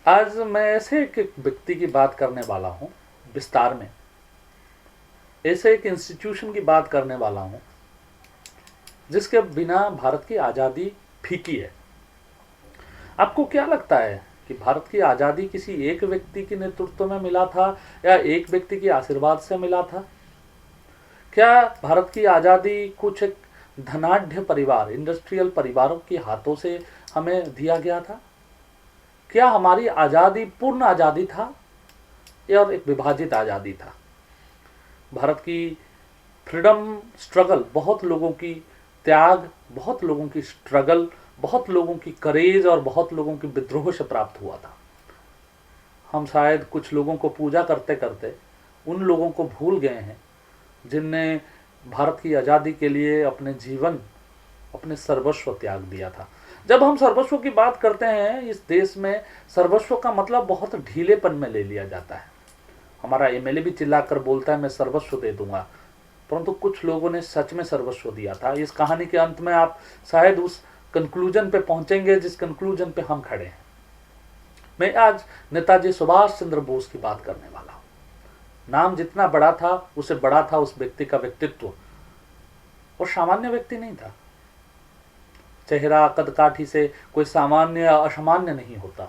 आज मैं ऐसे एक व्यक्ति की बात करने वाला हूँ, विस्तार में ऐसे एक इंस्टीट्यूशन की बात करने वाला हूँ जिसके बिना भारत की आज़ादी फीकी है। आपको क्या लगता है कि भारत की आज़ादी किसी एक व्यक्ति के नेतृत्व में मिला था या एक व्यक्ति के आशीर्वाद से मिला था? क्या भारत की आज़ादी कुछ एक धनाढ़ परिवार, इंडस्ट्रियल परिवारों के हाथों से हमें दिया गया था? क्या हमारी आज़ादी पूर्ण आज़ादी था या एक विभाजित आज़ादी था? भारत की फ्रीडम स्ट्रगल, बहुत लोगों की त्याग, बहुत लोगों की स्ट्रगल, बहुत लोगों की करेज और बहुत लोगों की विद्रोह से प्राप्त हुआ था। हम शायद कुछ लोगों को पूजा करते करते उन लोगों को भूल गए हैं जिनने भारत की आज़ादी के लिए अपने जीवन, अपने सर्वस्व त्याग दिया था। जब हम सर्वस्व की बात करते हैं इस देश में, सर्वस्व का मतलब बहुत ढीलेपन में ले लिया जाता है। हमारा एमएलए भी चिल्लाकर बोलता है मैं सर्वस्व दे दूंगा, परंतु कुछ लोगों ने सच में सर्वस्व दिया था। इस कहानी के अंत में आप शायद उस कंक्लूजन पे पहुंचेंगे जिस कंक्लूजन पे हम खड़े हैं। मैं आज नेताजी सुभाष चंद्र बोस की बात करने वाला हूं। नाम जितना बड़ा था उससे बड़ा था उस व्यक्ति का व्यक्तित्व, और सामान्य व्यक्ति नहीं था। चेहरा कदकाठी से कोई सामान्य या असामान्य नहीं होता।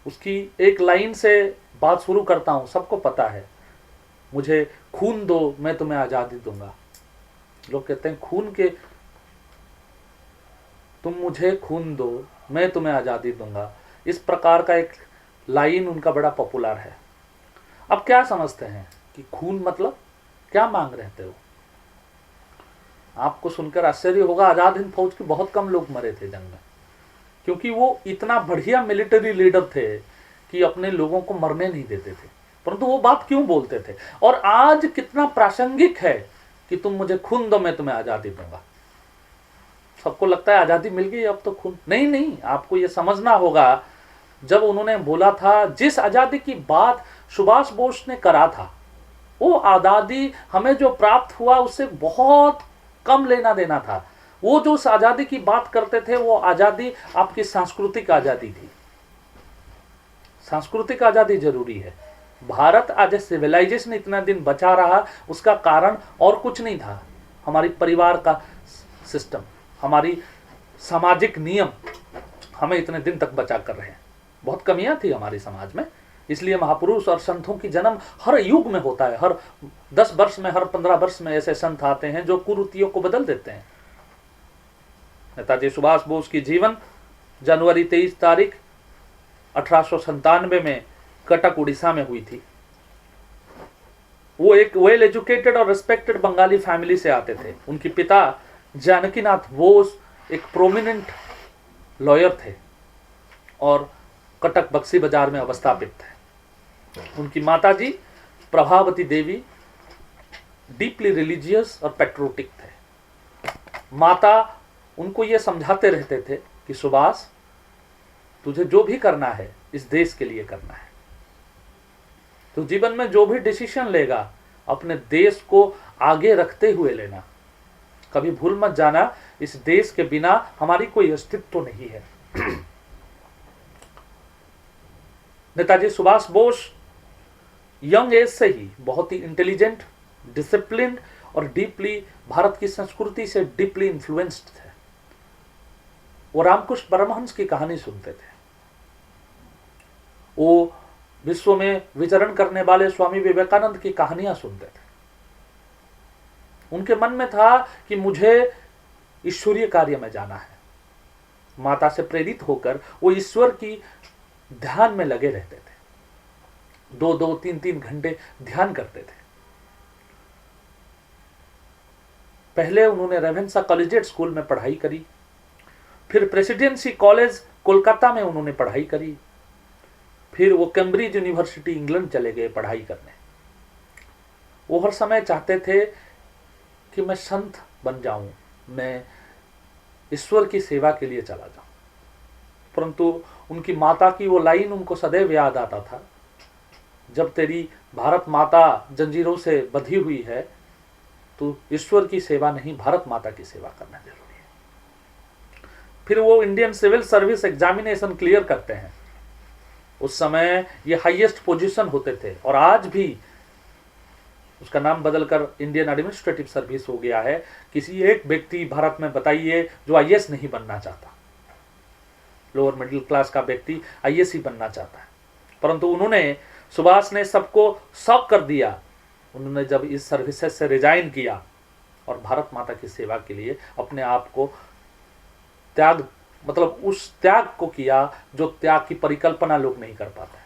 उसकी एक लाइन से बात शुरू करता हूं, सबको पता है, मुझे खून दो मैं तुम्हें आज़ादी दूंगा। लोग कहते हैं खून के, तुम मुझे खून दो मैं तुम्हें आज़ादी दूंगा। इस प्रकार का एक लाइन उनका बड़ा पॉपुलर है। अब क्या समझते हैं कि खून मतलब क्या मांग रहे थे वो? आपको सुनकर आश्चर्य होगा, आज़ाद हिंद फौज के बहुत कम लोग मरे थे जंग में, क्योंकि वो इतना बढ़िया मिलिट्री लीडर थे कि अपने लोगों को मरने नहीं देते थे। परंतु वो बात क्यों बोलते थे? और आज कितना प्रासंगिक है कि तुम मुझे खून दो मैं तुम्हें आज़ादी दूंगा। सबको लगता है आज़ादी मिल गई अब तो खून नहीं। नहीं, आपको ये समझना होगा, जब उन्होंने बोला था, जिस आज़ादी की बात सुभाष बोस ने करा था, वो आज़ादी हमें जो प्राप्त हुआ उससे बहुत कम लेना देना था। वो जो उस आज़ादी की बात करते थे वो आज़ादी आपकी सांस्कृतिक आज़ादी थी। सांस्कृतिक आज़ादी जरूरी है। भारत आज सिविलाइजेशन इतना दिन बचा रहा, उसका कारण और कुछ नहीं था। हमारी परिवार का सिस्टम, हमारी सामाजिक नियम हमें इतने दिन तक बचा कर रहे हैं। बहुत कमियां थी हमारे समाज में, इसलिए महापुरुष और संतों की जन्म हर युग में होता है। हर 10 वर्ष में, हर 15 वर्ष में ऐसे संत आते हैं जो कुरीतियों को बदल देते हैं। नेताजी सुभाष बोस की जीवन जनवरी 23 तारीख 1897 में कटक उड़ीसा में हुई थी। वो एक वेल एजुकेटेड और रिस्पेक्टेड बंगाली फैमिली से आते थे। उनके पिता जानकीनाथ बोस एक प्रोमिनेंट लॉयर थे और कटक बक्सी बाजार में अवस्थापित थे। उनकी माताजी प्रभावती देवी डीपली रिलीजियस और पैट्रियोटिक थे। माता उनको ये समझाते रहते थे कि सुभाष, तुझे जो भी करना है इस देश के लिए करना है। तो जीवन में जो भी डिसीजन लेगा अपने देश को आगे रखते हुए लेना। कभी भूल मत जाना, इस देश के बिना हमारी कोई अस्तित्व नहीं है। नेताजी सुभाष बोस यंग एज से ही बहुत ही इंटेलिजेंट, डिसिप्लिन्ड और डीपली भारत की संस्कृति से डीपली इन्फ्लुएंस्ड थे। वो रामकृष्ण परमहंस की कहानी सुनते थे। वो विश्व में विचरण करने वाले स्वामी विवेकानंद की कहानियां सुनते थे। उनके मन में था कि मुझे ईश्वरीय कार्य में जाना है। माता से प्रेरित होकर वो ईश्वर की ध्यान में लगे रहते थे। 2-2, 3-3 घंटे ध्यान करते थे। पहले उन्होंने रेवेंसा कॉलेजिएट स्कूल में पढ़ाई करी, फिर प्रेसिडेंसी कॉलेज कोलकाता में उन्होंने पढ़ाई करी, फिर वो कैम्ब्रिज यूनिवर्सिटी इंग्लैंड चले गए पढ़ाई करने। वो हर समय चाहते थे कि मैं संत बन जाऊं, मैं ईश्वर की सेवा के लिए चला जाऊं। परंतु उनकी माता की वो लाइन उनको सदैव याद आता था, जब तेरी भारत माता जंजीरों से बंधी हुई है तो ईश्वर की सेवा नहीं, भारत माता की सेवा करना जरूरी है। फिर वो Indian civil service examination clear करते हैं। उस समय ये हाईएस्ट पोजीशन होते थे, और आज भी उसका नाम बदलकर इंडियन एडमिनिस्ट्रेटिव सर्विस हो गया है। किसी एक व्यक्ति भारत में बताइए जो आईएएस नहीं बनना चाहता, लोअर मिडिल क्लास का व्यक्ति आईएएस ही बनना चाहता है। परंतु सुभाष ने सबको शॉक कर दिया। उन्होंने जब इस सर्विसेज से रिजाइन किया और भारत माता की सेवा के लिए अपने आप को त्याग, मतलब उस त्याग को किया जो त्याग की परिकल्पना लोग नहीं कर पाते।